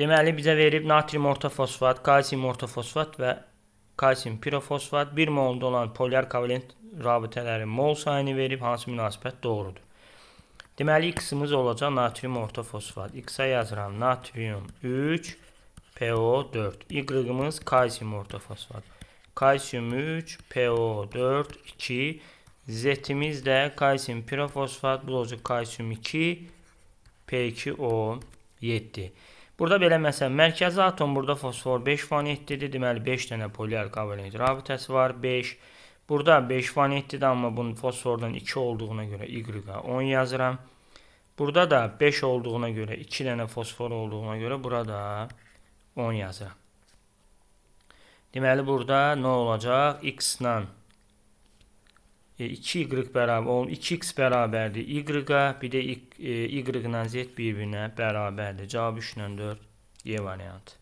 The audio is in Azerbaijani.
Deməli bizə verib natrium ortofosfat, kalsium ortofosfat və kalsium pirofosfat 1 molda olan polyar kovalent rabitələrin mol sayını verib, hansı münasibət doğrudur. Deməli x-imiz olacaq natrium ortofosfat. X-a yazıram natrium 3 PO4. Y-imiz kalsium ortofosfat. Kalsium 3 PO4 2. Z-imiz də kalsium pirofosfat. Bu olacaq kalsium 2 P2O7. Burada belə məsələn, mərkəzi atom burada fosfor 5 vanitlidir. Deməli 5 dənə polyar kovalent rabitəsi var. 5. Burada 5 vanitlidir, amma bunun fosfordan 2 olduğuna görə Y-a 10 yazıram. Burada da 5 olduğuna görə 2 dənə fosfor olduğuna görə burada 10 yazıram. Deməli burada nə olacaq? X-la 2y bərabər, 2x bərabərdir y-a, bir də y ilə z bir-birinə bərabərdir. Cavab 3 ilə 4 Y variantı.